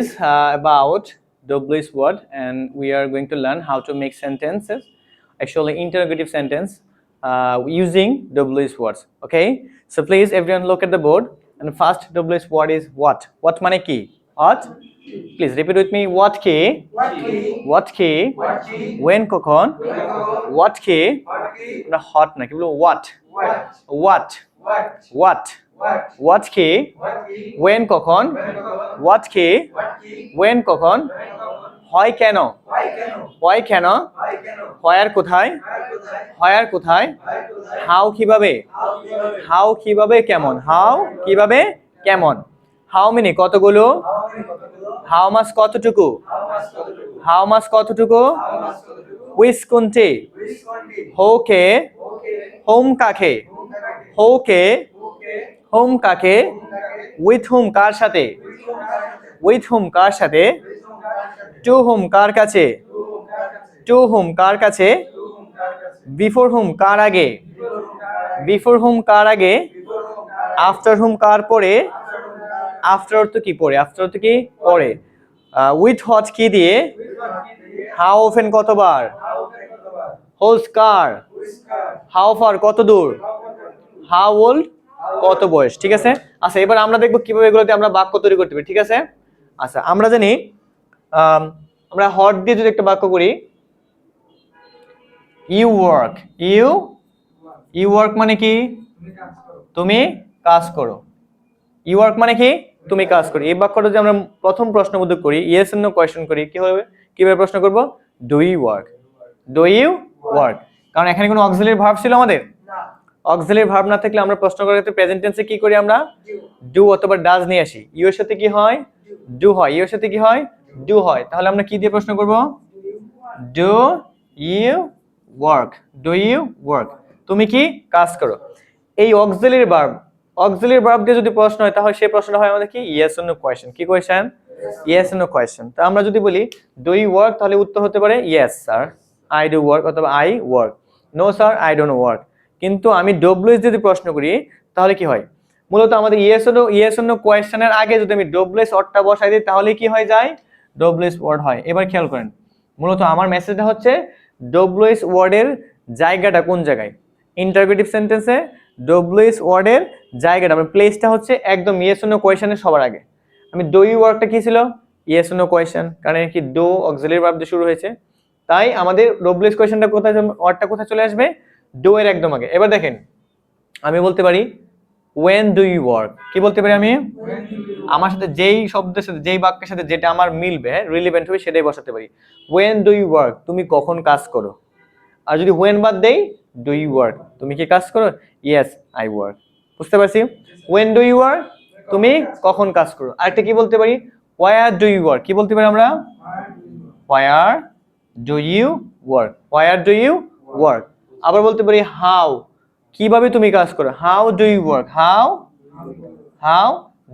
About WH word, and we are going to learn how to make sentences, actually interrogative sentence, using WH words. Okay, so please everyone look at the board, and first WH word is what? What মানে কি? What? Please repeat with me. What কি? What কি? When কখন? What কি? না hot না কি বলবো what? What? What? What কি? When কখন? What কি? When কখন? হয় কেন? হয় কেন? where কোথায়? where কোথায়? how কিভাবে? how কিভাবে কেমন? how কিভাবে কেমন? how many কতগুলো? how much কতটুকু? how much কতটুকু? which কোনটি? who K? whom কাকে? who K? whom কাকে? with whom কার সাথে? with whom কার সাথে? to whom কার কাছে? to whom কার কাছে? before whom কার আগে? before whom কার আগে? after whom কার পরে? after অর্থ কি পরে? after অর্থ কি পরে? with what কি দিয়ে? how often কতবার? whose car? how far কত দূর? how old কত বয়স? ঠিক আছে। আচ্ছা এবার আমরা দেখব কিভাবে এগুলোতে আমরা বাক্য তৈরি করতে পারি। ঠিক আছে। আচ্ছা আমরা জানি আমরা হট দিয়ে যদি একটা বাক্য করি, you work, you work মানে কি? তুমি কাজ করো। you work মানে কি? তুমি কাজ করো। এই বাক্যটা যদি আমরা প্রথম প্রশ্নবোধক করি, yes or no কোয়েশ্চেন করি, কি হবে? কিভাবে প্রশ্ন করব? do you work, do you work? কারণ এখানে কোনো অক্সিলারি ভার্ব ছিল আমাদের না। অক্সিলারি ভার্ব না থাকলে আমরা প্রশ্ন করার ক্ষেত্রে প্রেজেন্ট টেন্সে কি করি? আমরা do অথবা does নিয়ে আসি। you এর সাথে কি হয়? do হয়। you এর সাথে কি হয়? do হয়। তাহলে আমরা কি দিয়ে প্রশ্ন করব? do you work, do you work? তুমি কি কাজ করো? এই অক্সিলারি ভার্ব দিয়ে যদি প্রশ্ন হয় তাহলে সেই প্রশ্নটা হয় আমাদের কি? yes or no question. কি question? yes or no question. তো আমরা যদি বলি do you work তাহলে উত্তর হতে পারে yes sir, I do work অথবা I work, no sir I don't work। কিন্তু আমি WH যদি প্রশ্ন করি তাহলে কি হয়? মূলত আমাদের yes or no কোয়েশ্চেনের আগে যদি আমি WH ওয়ার্ডটা বসাই দিই তাহলে কি হয়ে যায়? WH ওয়ার্ড হয়। এবার খেয়াল করেন, মূলত আমার মেসেজটা হচ্ছে WH ওয়ার্ডের জায়গাটা কোন জায়গায়? ইন্টারোগেটিভ সেন্টেন্সে WH ওয়ার্ডের জায়গাটা মানে প্লেসটা হচ্ছে একদম yes or no কোয়েশ্চেনের সবার আগে। আমি do you ওয়ার্ডটা কি ছিল? yes or no কোয়েশ্চেন, কারণ কি do অক্সিলারি ভার্ব দিয়ে শুরু হয়েছে, তাই আমাদের WH কোয়েশ্চেনটা কোথায়, ওয়ার্ডটা কোথায় চলে আসবে? do এর একদম আগে। এবার দেখেন আমি বলতে পারি when do you work, কি বলতে পারি আমি? আমার সাথে যেই শব্দের সাথে যেই বাক্যের সাথে যেটা আমার মিলবে, রিলেভেন্ট হবে সেটাই বসাতে পারি। when do you work, তুমি কখন কাজ করো। আর যদি when বাদ দেই, do you work, তুমি কি কাজ করো? yes I work। বুঝতে পারছি? when do you work, তুমি কখন কাজ করো। আরেকটা কি বলতে পারি? where do you work, কি বলতে পারি আমরা? where do you work, where do you work। আবার বলতে পারি how, কিভাবে তুমি কাজ করো? how do you work, how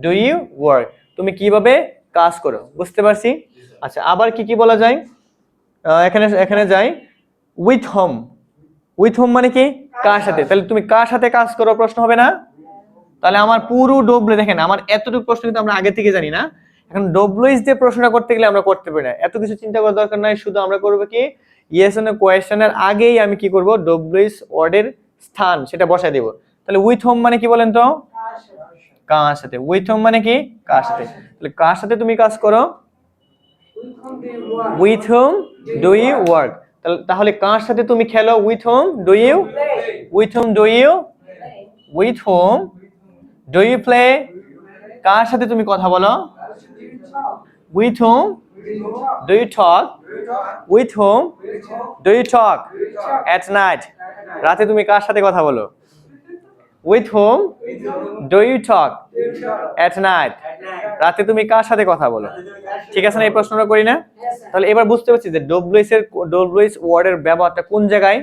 do you work, তুমি কিভাবে কাজ করো। বুঝতে পারছি? আচ্ছা আবার কি কি বলা যায়? এখানে যাই with whom, with whom মানে কি? কার সাথে। তাহলে তুমি কার সাথে কাজ করো প্রশ্ন হবে না? তাহলে আমার পুরো ডবলে দেখেন আমার এতটুকু প্রশ্ন কিন্তু আমরা আগে থেকে জানি না। এখন ডব্লিউএস দিয়ে প্রশ্নটা করতে গেলে আমরা করতে পারি না, এত কিছু চিন্তা করার দরকার নাই। শুধু আমরা করব কি, ইয়েস অর নো কোয়েশ্চেনের আগেই আমি কি করব? ডব্লিউএস ওয়ার্ডের স্থান সেটা বসায় দেব। তাহলে উইথ হোম মানে কি বলেন তো? কার সাথে। উইথ হোম মানে কি? কার সাথে। তাহলে কার সাথে তুমি কাজ করো? With whom do you work. তাহলে কার সাথে তুমি খেলো? With whom do you, with whom do you, with whom do you play. কার সাথে তুমি কথা বলো? With whom do you talk, with whom do you talk at night. রাতে তুমি কার সাথে কথা বলো? With whom do you talk at night, রাতে তুমি কার সাথে কথা বলো। ঠিক আছে না? এই প্রশ্নটা করি না? তাহলে এবার বুঝতে পারছি যে ডব্লিউএস ওয়ার্ডের ব্যবহারটা কোন জায়গায়।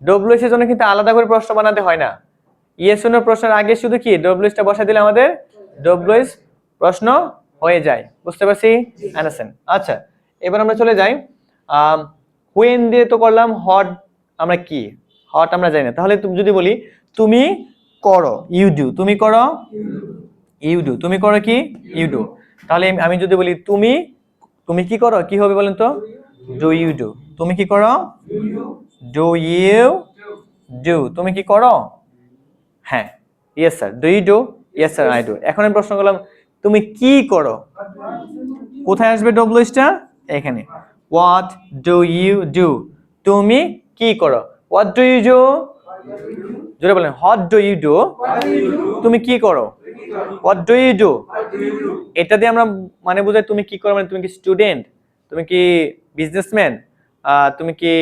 ডব্লিউএস এর জন্য কিন্তু আলাদা করে প্রশ্ন বানাতে হয় না। ইয়েস অর নো প্রশ্নের আগে শুধু কি ডব্লিউএসটা বসাই দিলে আমাদের ডব্লিউএস প্রশ্ন হয়ে যায়। বুঝতে পারছি? আন্ডারস্ট্যান্ড। আচ্ছা এবার আমরা চলে যাই হোয়েন দিয়ে তো করলাম। হট আমরা কি? হট আমরা জানি না। তাহলে তুমি যদি বলি তুমি করো, ইউ ডু, তুমি করো, ইউ ডু, তুমি করো কি? You do. তাহলে আমি যদি বলি তুমি তুমি কি করো, কি হবে বলেন তো? Do you do. তুমি কি করো? Do you do. তুমি কি করো? হ্যাঁ, yes sir. Do you do? Yes sir I do. এখন আমি প্রশ্ন করলাম তুমি কি করো, কোথায় আসবে ডব্লিউএসটা? এখানে। What do you do? তুমি কি করো? What do you do? জোরে বলেন, হোয়াট ডু ইউ ডু? তুমি কি করো? What do you do? এটা দিয়ে আমরা মানে বোঝাই তুমি কি করো, মানে তুমি কি স্টুডেন্ট, তুমি কি বিজনেসম্যান, তুমি কি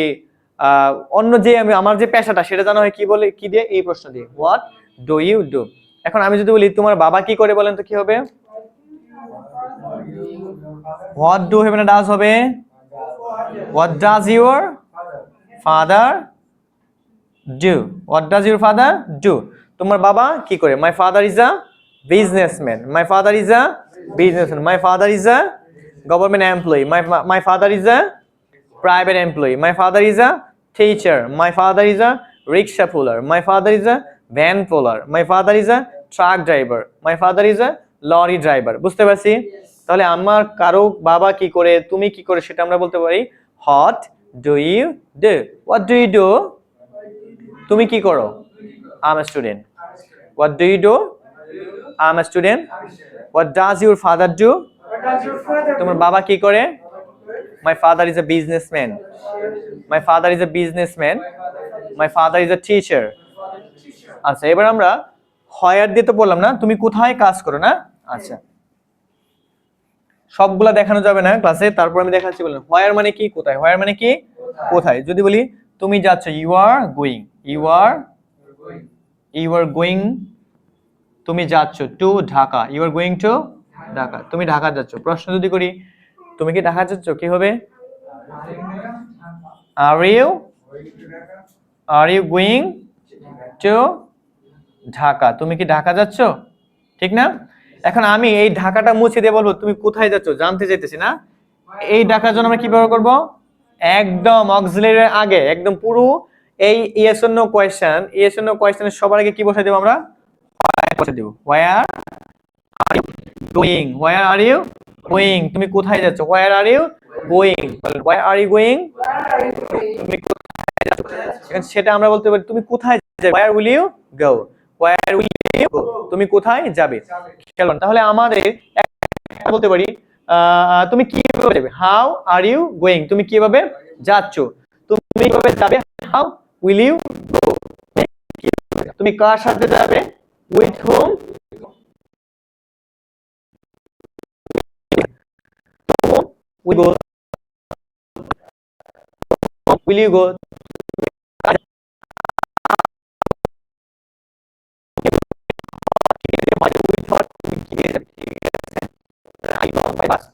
অন্য যে আমি আমার যে পেশাটা সেটা জানা হয় কি বলে, কি দিয়ে? এই প্রশ্ন দিয়ে, হোয়াট ডু ইউ ডু। এখন আমি যদি বলি তোমার বাবা কি করে বলেন তো কি হবে? হোয়াট ডু হবে না ডাজ হবে? What does your father do? What does your father do? তোমার বাবা কি করে? My father is a businessman. My father is a businessman. My father is a government employee. My father is a private employee. My father is a teacher. My father is a rickshaw puller. My father is a van puller. My father is a truck driver. My father is a lorry driver. বুঝতে পারছি? তাহলে আমার কারো বাবা কি করে, তুমি কি করে, সেটা আমরা বলতে পারি what do you do. What do you do? তুমি কি করো? I am a student. What do you do? I am a student. What does your father do? তোমার বাবা কি করে? My father is a businessman. My father is a businessman. My father is a teacher. আচ্ছা, এবার আমরা হোয়ার দিয়ে তো বললাম না তুমি কোথায় কাজ করো না। আচ্ছা, সবগুলা দেখানো যাবে না ক্লাসে, তারপর আমি দেখাচ্ছি। বললাম হোয়ার মানে কি? কোথায়। হোয়ার মানে কি? কোথায়। যদি বলি তুমি যাচ্ছ, you are going. You are going. তুমি যাচ্ছ to Dhaka. You are going to Dhaka. তুমি ঢাকা যাচ্ছ। প্রশ্ন যদি করি তুমি কি ঢাকা যাচ্ছ, কি হবে? Are you going to Dhaka. তুমি কি ঢাকা যাচ্ছ? ঠিক না? এখন আমি এই ঢাকাটা মুছে দিয়ে বলবো তুমি কোথায় যাচ্ছ, জানতে চাইতেছি না। এই ঢাকার জন্য আমরা কি ব্যবহার করব? একদম অক্সিলারির আগে একদম পুরো এই yes or no question, yes or no কোয়েশ্চেনের সবার আগে কি বসাই দেব আমরা? বসাই দেব where are you going. Where are you going. তুমি কোথায় যাচ্ছ? Where are you going. Where are you going? তুমি কোথায় যাচ্ছ? সেটা আমরা বলতে পারি তুমি কোথায় যাবে? Where will you go? Where will you go? তুমি কোথায় যাবে? খেলুন। তাহলে আমাদের একটা বলতে পারি তুমি কিভাবে যাবে? How are you going? তুমি কিভাবে যাচ্ছ? তুমি কিভাবে যাবে? How will you go? তুমি কার সাথে যাবে? With whom will go? Will you go?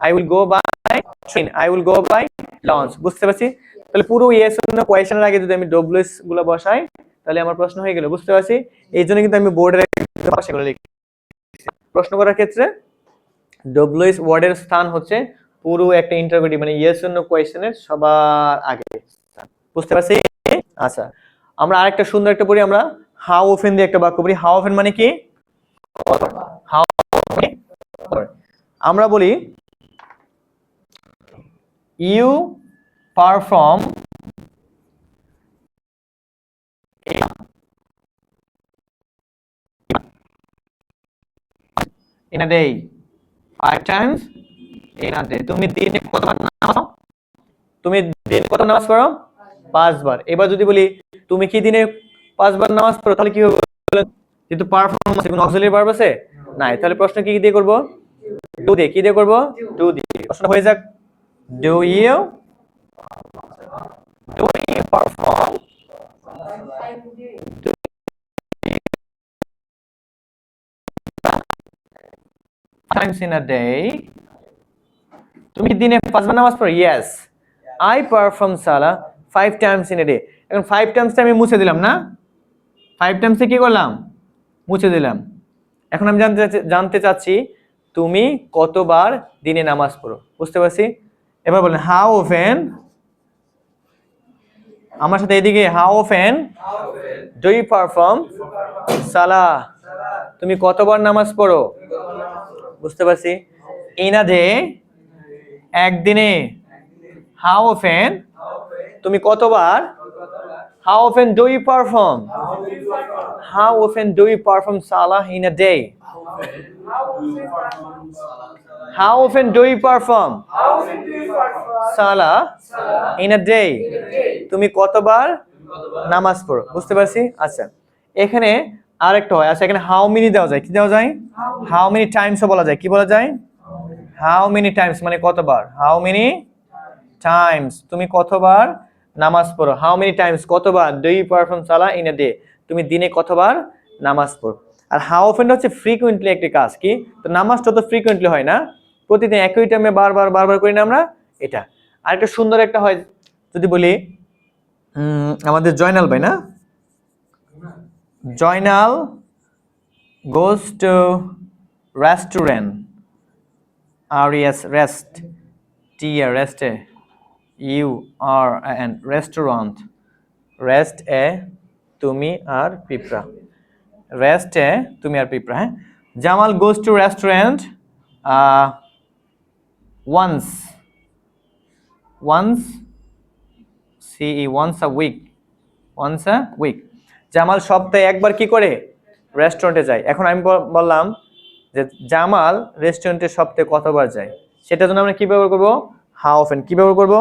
I will go by train. I will go by launch. বুঝতে পারছি? তাহলে পুরো ইয়েস অর নো কোয়েশ্চেনের আগে যদি আমি ডব্লিউএস গুলো বসাই তাহলে আমার প্রশ্ন হয়ে গেল। বুঝতে পারছি? এই জন্য কিন্তু আমি বোর্ডের পাশে করে লিখি। প্রশ্ন করার ক্ষেত্রে ডব্লিউএস ওয়ার্ডের স্থান হচ্ছে পুরো একটা ইন্টারোগেটিভ মানে ইয়েস অর নো কোয়েশ্চেনের সবার আগে। বুঝতে পারছি? আচ্ছা, আমরা আরেকটা সুন্দর একটা পড়ি। আমরা হাউ অফেন দিয়ে একটা বাক্য পড়ি। হাউ অফেন মানে কি? হাউ আমরা বলি you perform in a day 5 times in a day. তুমি দিনে কতবার নামাজ? তুমি দিনে কত নামাজ পড়ো? 5 বার। এবার যদি বলি তুমি কি দিনে 5 বার নামাজ পড়ো, তাহলে কি হবে? যেহেতু পারফর্ম আছে, কোনো অক্সিলারি ভার্ব আছে নাই, তাহলে প্রশ্ন কি দিয়ে করব? ডু দিয়ে। কি দিয়ে করব? ডু দিয়ে। প্রশ্ন হয়ে যাক do you perform times in a day? তুমি দিনে 5 বার নামাজ পড়ো? Yes, I perform Salah 5 Times in a day. এখন 5 টাইমসটা আমি মুছে দিলাম না? 5 টাইমসে কি করলাম? মুছে দিলাম। এখন আমি জানতে চাচ্ছি তুমি কতবার দিনে নামাজ পড়ো। বুঝতে পারছি? এবার বলেন হাউ অফেন, আমার সাথে এদিকে, how often do you perform salah? তুমি কতবার নামাজ পড়ো? বুঝতে পারছি? ইন আ ডে, একদিনে। হাউ অফেন, তুমি কতবার। How often do you perform, how often do you perform Salah in a day. How often do you perform Salah in a day, তুমি কতবার নামাজ পড়ো। বুঝতে পারছি। আচ্ছা, এখানে আরেকটা হয়। আচ্ছা, এখানে হাউ মেনি দেওয়া যায়, কি দেওয়া যায়, হাউ মেনি টাইমসও বলা যায়। কি বলা যায়, হাউ মেনি টাইমস মানে কতবার। হাউ মেনি টাইমস, তুমি কতবার নামাজ পড়ো। হাউ মেনি টাইমস কতবার, do you perform Salah in a day, তুমি দিনে কতবার নামাজ পড়ো। আর হাউ অফেন হচ্ছে ফ্রিকুয়েন্টলি একটি কাজ। কি, তো নামাজটা তো ফ্রিকুয়েন্টলি হয় না, প্রতিদিন একই টাইমে বারবার বারবার করি না আমরা, এটা। আর একটা সুন্দর একটা হয়, যদি বলি আমাদের জয়নাল ভাই না, Joynal goes to restaurant, R S rest, T R রেস্টে, U R N restaurant, rest A তুমি আর পিঁপড়া, রেস্ট এ তুমি আর পিঁপড়া। হ্যাঁ, Jamal goes to restaurant once, once সিই once a week, once a week. Jamal সপ্তাহে একবার কি করে রেস্টুরেন্টে যায়। এখন আমি বললাম যে জামাল রেস্টুরেন্টে সপ্তাহে কতবার যায়, সেটার জন্য আমরা কি ব্যবহার করবো, হাউ অফেন। কি ব্যবহার করবো,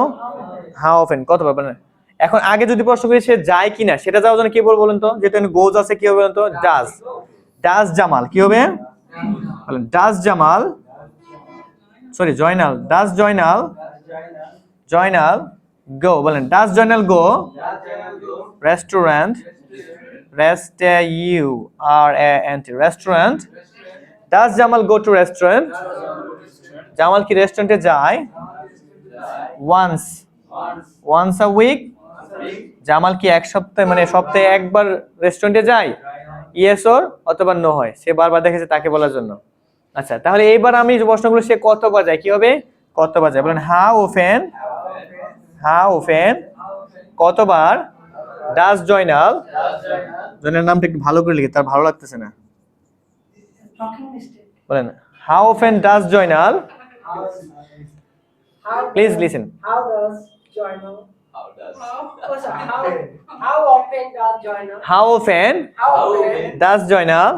হাউ অফেন, কতবার। মানে এখন আগে যদি প্রশ্ন করি সে যায় কিনা, সেটা যাওয়ার জন্য কি বলবো বলুন তো, যেহেতু গোজ আছে, কি হবে বলুন তো, ডাজ। ডাজ জামাল, কি হবে, does Jamal, sorry Joynal, does Joynal, Joynal go, বলেন does Joynal go restaurant, rest U R and restaurant, does Jamal go to restaurant, Jamal কি রেস্টুরেন্টে যায় once, once a week, Jamal কি এক সপ্তাহে মানে সপ্তাহে একবার রেস্টুরেন্টে যায়, ইয়েস অর অথবা নো হয়, সে বারবার দেখেছে তাকে বলার জন্য। আচ্ছা, তাহলে এইবার আমি যে প্রশ্নগুলো, সে কতবার যায়, কি হবে, কতবার যায়। বলেন হাউ অফেন, হাউ অফেন কতবার, ডাজ জয়নাল, জয়নাল নামটা একটু ভালো করে লিখে, তার ভালো লাগতেছে না। বলেন how often does Joynal, please listen. How does journal? How often does journal? How often How often does Joynal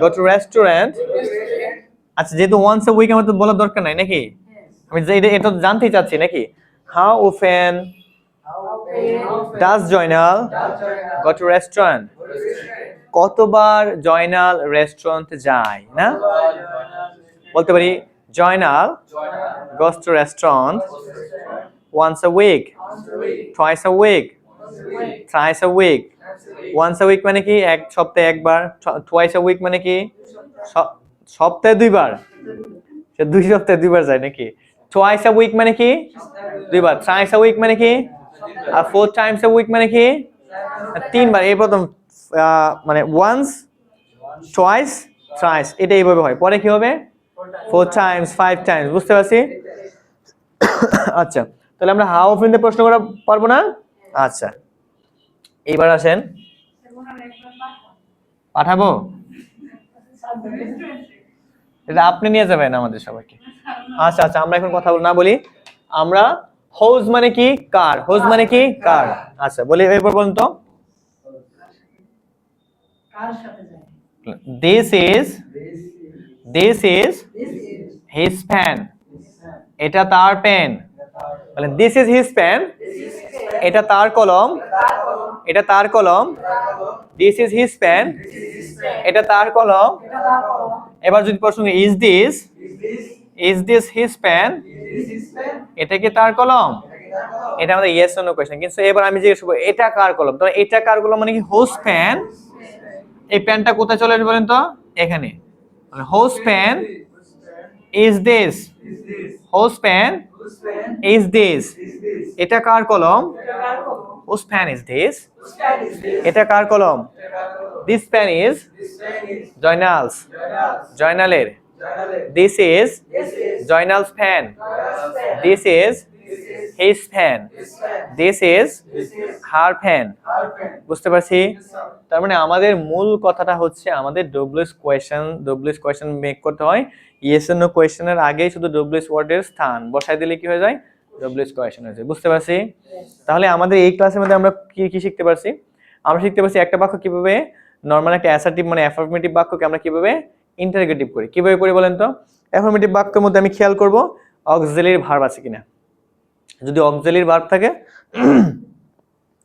go to restaurant? আচ্ছা, যেহেতু once a week আমার তো বলার দরকার নাই নাকি, আমি যে এটা তো জানতেই চাচ্ছি নাকি। How often does Joynal go to restaurant? কতবার জয়নাল রেস্টুরেন্টে যায়, না বলতে পারি Joynal goes to restaurant once a week, twice a week, thrice a week. once a week মানে কি এক সপ্তাহে একবার, twice a week মানে কি সপ্তাহে দুইবার, সে 2 সপ্তাহে দুইবার যায় নাকি। twice a week মানে কি দুইবার, thrice a week মানে কি, আর 4 times a week মানে কি তিনবার। এই প্রথম মানে once, twice, thrice, এটা এইভাবে হয়। পরে কি হবে 4 times, 5 times। বুঝতে পারছি। আচ্ছা, তাহলে আমরা হাউ অফেন দিয়ে প্রশ্ন করা পারবো না। আচ্ছা, এইবার আসেন, পাঠাবো, এটা আপনি নিয়ে যাবেন আমাদের সবাইকে। আচ্ছা আচ্ছা, আমরা এখন কথা না বলি, আমরা হোজ মানে কি কার, হোজ মানে কি কার। আচ্ছা বলি, এরপর বলুন তো, this is, this is his pen, এটা তার পেন। বলেন দিস ইজ হিজ পেন, এটা তার কলম, এটা তার কলম। দিস ইজ হিজ পেন, এটা তার কলম। এবার যদি প্রশ্ন is this, is this his pen, এটা কি তার কলম, এটা আমাদের ইয়েস অর নো কোশ্চেন। কিন্তু এবার আমি জিজ্ঞেস করব এটা কার কলম, তাহলে এটা কার কলম মানে কি হোজ পেন। এই পেনটা কোথায় চলে আসবে বলেন তো, এখানে। Whose pen is this, whose pen is this, এটা কার কলম, হোজ পেন ইজ দিস, এটা কার কলম, দিস পেন ইজ জয়নালস, জয়নালের। This is Joynal's pen, this is his fan, this is her fan. বুঝতে পারছি? তার মানে আমাদের মূল কথাটা হচ্ছে আমাদের ডব্লিউএস কোয়েশ্চেন মেক করতে হয় ইয়েস এর নো কোয়েশ্চেনের আগেই শুধু ডব্লিউএস ওয়ার্ডের স্থান বসাই দিলে কি হয়ে যায় ডব্লিউএস কোয়েশ্চেন হয়ে যায়। বুঝতে পারছি? তাহলে আমাদের এই ক্লাসের মধ্যে আমরা কি কি শিখতে পারছি? আমরা শিখতে পারছি একটা বাক্য কিভাবে নরমাল একটা অ্যাসার্টিভ মানে অ্যাফার্মেটিভ বাক্যকে আমরা কিভাবে ইন্টারোগেটিভ করি। কিভাবে করি বলেন তো? অ্যাফার্মেটিভ বাক্যের মধ্যে আমি খেয়াল করব অক্সিলারি ভার্ব আছে কিনা। যদি অক্সিলারি ভার্ব থাকে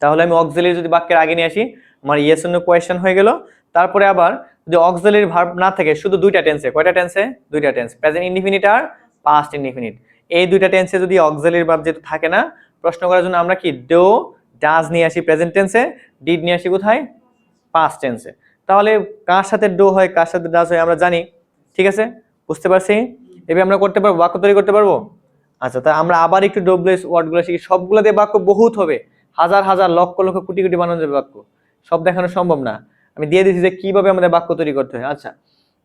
তাহলে আমি অক্সিলারি যদি বাক্যের আগে নিয়ে আসি আমার ইয়েস এর নো কোয়েশ্চেন হয়ে গেল। তারপরে আবার যদি অক্সিলারি ভার্ব না থাকে শুধু দুইটা টেন্সে, কয়টা টেন্সে? দুইটা টেন্স, প্রেজেন্ট ইনডিফিনিট আর পাস্ট ইনডিফিনিট। এই দুইটা টেন্সে যদি অক্সিলারি ভার্ব যেহেতু থাকে না, প্রশ্ন করার জন্য আমরা কি ডো ডাজ নিয়ে আসি প্রেজেন্ট টেন্সে, ডিড নিয়ে আসি কোথায়? পাস্ট টেন্সে। তাহলে কার সাথে ডো হয় কার সাথে ডাজ হয় আমরা জানি। ঠিক আছে, বুঝতে পারছি? এবার আমরা করতে পারবো, বাক্য তৈরি করতে পারবো। আচ্ছা, তা আমরা আবার একটু ডব্লিউএস ওয়ার্ডগুলো শিখি। সবগুলো দিয়ে বাক্য বহুত হবে, হাজার হাজার লক্ষ লক্ষ কোটি কোটি বানানো যাবে বাক্য, সব দেখানো সম্ভব না। আমি দিয়ে দিচ্ছি যে কিভাবে আমাদের বাক্য তৈরি করতে হয়। আচ্ছা,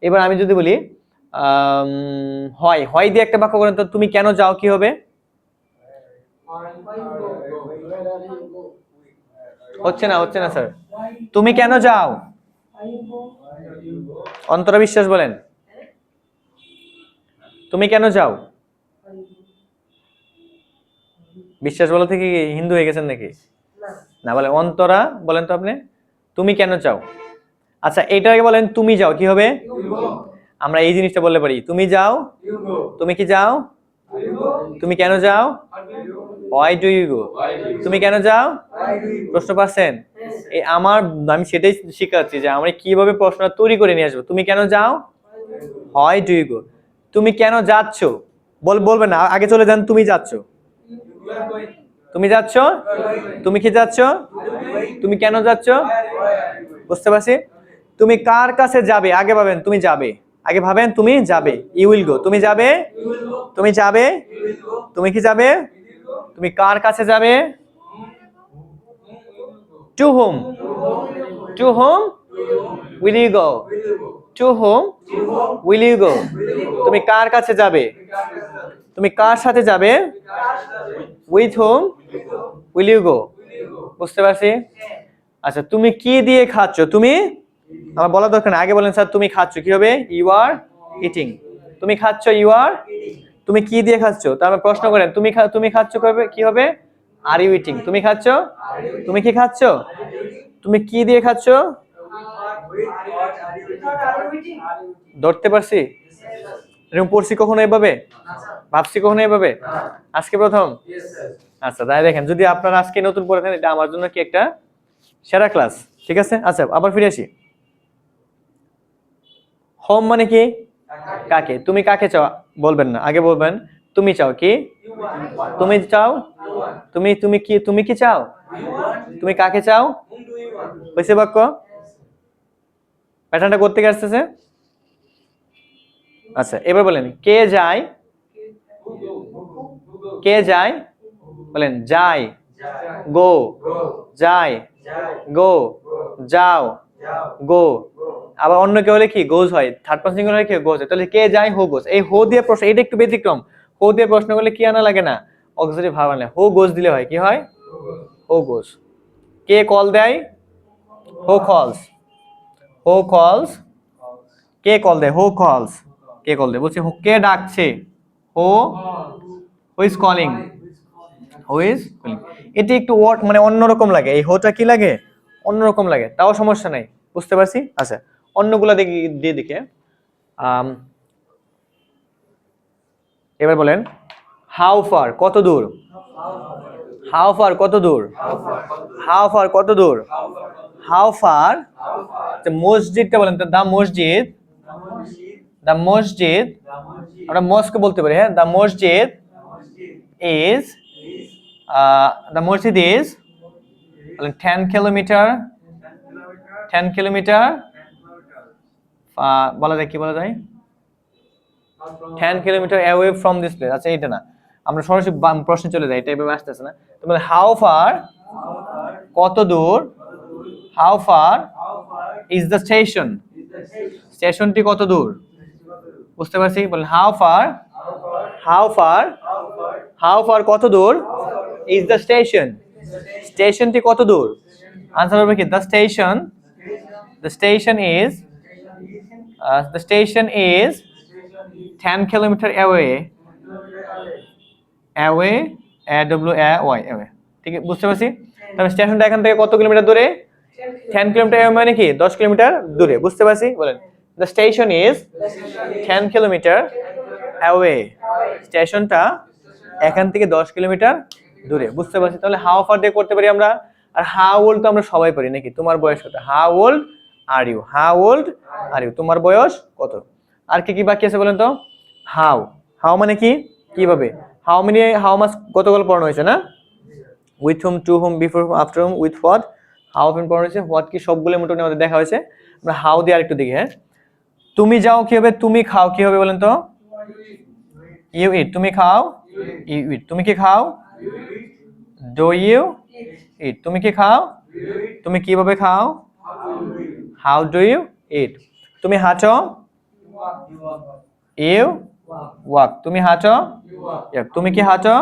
এবার আমি যদি বলি হয়, হয় দিয়ে একটা বাক্য করেন তো, তুমি কেন যাও কি হবে? হচ্ছে না স্যার, তুমি কেন যাও? অন্তরা বিশ্বাস বলেন, তুমি কেন যাও? বিশ্বাস বলা থেকে হিন্দু হয়ে গেছেন নাকি? না, বলে অন্তরা বলেন তো আপনি, তুমি কেন যাও? আচ্ছা, এটাকে বলেন তুমি যাও কি হবে? আমরা এই জিনিসটা বলতে পারি, তুমি যাও, তুমি কি যাও? তুমি কেন যাও? Why do you go? তুমি কেন যাও? প্রশ্ন পাচ্ছেন? আমি সেটাই শিখাচ্ছি যে আমরা কিভাবে প্রশ্ন তৈরি করে নিয়ে আসবো। তুমি কেন যাও? Why do you go? তুমি কেন যাচ্ছ? বলবেন না, আগে চলে যান, তুমি যাচ্ছ। তুমি যাচ্ছ? তুমি কি যাচ্ছ? তুমি কেন যাচ্ছ? বুঝতে পারছি? তুমি কার কাছে যাবে? আগে ভাবেন তুমি যাবে, আগে ভাবেন তুমি যাবে। ইউ উইল গো, তুমি যাবে, তুমি যাবে, তুমি কি যাবে? তুমি কার কাছে যাবে? To home, to home will you go, to home will you go. তুমি কার কাছে যাবে? তুমি কার সাথে যাবে? With home will you go. বুঝতে পারছি? আচ্ছা, তুমি কি দিয়ে খাচ্ছ? তুমি, আমার বলা দরকার না, আগে বলেন স্যার তুমি খাচ্ছ কি হবে? You are eating. তুমি খাচ্ছ, ইউ আর। তুমি কি দিয়ে খাচ্ছ? তারপর প্রশ্ন করেন তুমি খাচ্ছ কি হবে? Are you eating. তুমি খাচ্ছ, তুমি কি খাচ্ছ? তুমি কি দিয়ে খাচ্ছ? ধরতে পারছি? এরকম পড়ছি কখনো এভাবে? ভাবছি কখনো এভাবে? আজকে প্রথম? আচ্ছা, তাই দেখেন, যদি আপনারা আজকে নতুন পড়েছেন এটা আমার জন্য কি একটা সেরা ক্লাস। ঠিক আছে, আচ্ছা আবার ফিরে আসি। হোম মানে কি? কাকে? তুমি কাকে চাও বলবেন না, আগে বলবেন তুমি চাও কি? তুমি চাও, তুমি কি চাও? তুমি কাকে চাও? হয়েছে বাক্য? প্যাটার্নটা করতে আসতেছে? আচ্ছা, এবার বলেন কে যায়? কে যায়? বলেন যায়, গো, যায়, গো, যাও, গো। আবার অন্য কেউ হলে কি গোজ হয়, থার্ড পারসন সিঙ্গুলার হলে কি গোজ হয়। তাহলে কে যায়, হো গোজ। এই হো দিয়ে প্রশ্ন, এটা একটু ব্যতিক্রম। হো দিয়ে প্রশ্ন করলে কি আনা লাগে না, অক্সিলারি ভার্ব আনলে, হো গোজ দিলে হয়, কি হয়? হো গোজ। কে কল দেয়? হো কলস, হো কলস। কে কল দেয়? হো কলস। কে কল দেয়? বলছি কে ডাকছে? Who is calling, who is calling. এটি একটু ওয়ার্ড মানে অন্যরকম লাগে, এই হোটা কি লাগে? অন্যরকম লাগে, তাও সমস্যা নাই, বুঝতে পারছি। আচ্ছা, অন্যগুলা দিয়ে দেখে এবার বলেন হাউ ফার, কত দূর? হাউ ফার কত দূর? হাউ ফার কত দূর? How far. মসজিদটা বলেন তো, দা মসজিদ, দা মসজিদ। আমরা মস্ক বলতে পারি, হ্যাঁ, দা মসজিদ is, the masjid is 10 kilometre, 10 kilometre বলা যায়, কি বলা যায়? 10 kilometre away from this place। আচ্ছা, এটা না, আমরা সরাসরি প্রশ্নে চলে যাই, এটা এভাবে আসতেছে না। তাহলে হাউ ফার, কত দূর? How far is the station, স্টেশনটি কত দূর? বুঝতে পারছি? বলেন how far, how far, how far কত দূর ইজ দ্য স্টেশন স্টেশনটি কত দূর আনসার হবে কি the station is 10 kilometre away away away ঠিক আছে বুঝতে পারছি তাহলে স্টেশনটা এখান থেকে কত কিলোমিটার দূরে 10 কিলোমিটার অ্যাওয়ে মানে কি 10 কিলোমিটার দূরে বুঝতে পারছি বলেন the station is 10 kilometre away স্টেশনটা এখান থেকে 10 কিলোমিটার দূরে বুঝতে পারছি তাহলে হাউ ফার দিয়ে করতে পারি আমরা আর হাউ ওল্ড তো আমরা সবাই পারি নাকি তোমার বয়স কত হাউ ওল্ড আর ইউ তোমার বয়স কত আর কি কি বাকি আছে বলেন তো হাউ হাউ মানে কি কিভাবে হাউ মাস গতকাল পড়ানো হয়েছে না with home to home before home after home with what how often পড়ানো হয়েছে হোয়াট কি সবগুলো মোটামুটি আমাদের দেখা হয়েছে আমরা হাউ দিয়ে আরেকটু দেখি হ্যাঁ তুমি যাও কি হবে তুমি খাও কি হবে বলেন তো ইউ ইট তুমি খাও ইউ ইট তুমি কি খাও ডু ইউ ইট তুমি কি খাও তুমি কিভাবে খাও হাউ ডু ইউ ইট তুমি হাঁটো ইউ ওয়াক তুমি হাঁটো তুমি কি হাঁটো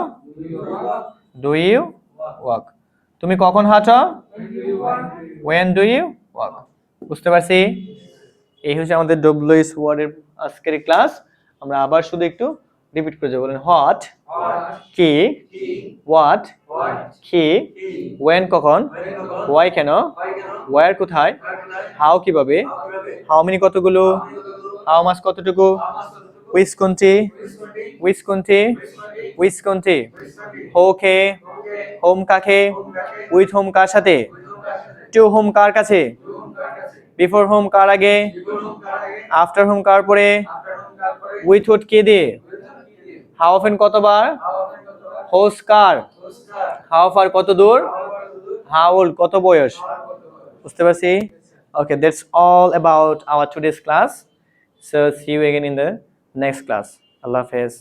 ডু ইউ ওয়াক তুমি কখন হাঁটো when do you walk বুঝতে পারছি এই হচ্ছে আমাদের ডব্লিউএস ওয়ার্ডের আজকের ক্লাস আমরা আবার শুধু একটু রিপিট করে যাব বলেন হোয়াট কি হোয়াট কি when কখন why কেন where কোথায় হাউ কিভাবে হাউ মেনি কতগুলো হাউ মাস কতটুকু which কোনটি হো কে হোম কাকে উইথ হোম কার সাথে টু হোম কার কাছে বিফোর হোম কার আগে আফটার হোম কার পরে উইথ হোট কে দিয়ে হাউ অফেন কতবার হোস কার হাউ ফার কত দূর হাউ ওল্ড কত বয়স বুঝতে পারছি okay that's all about our today's class so see you again in the next class Allah Hafiz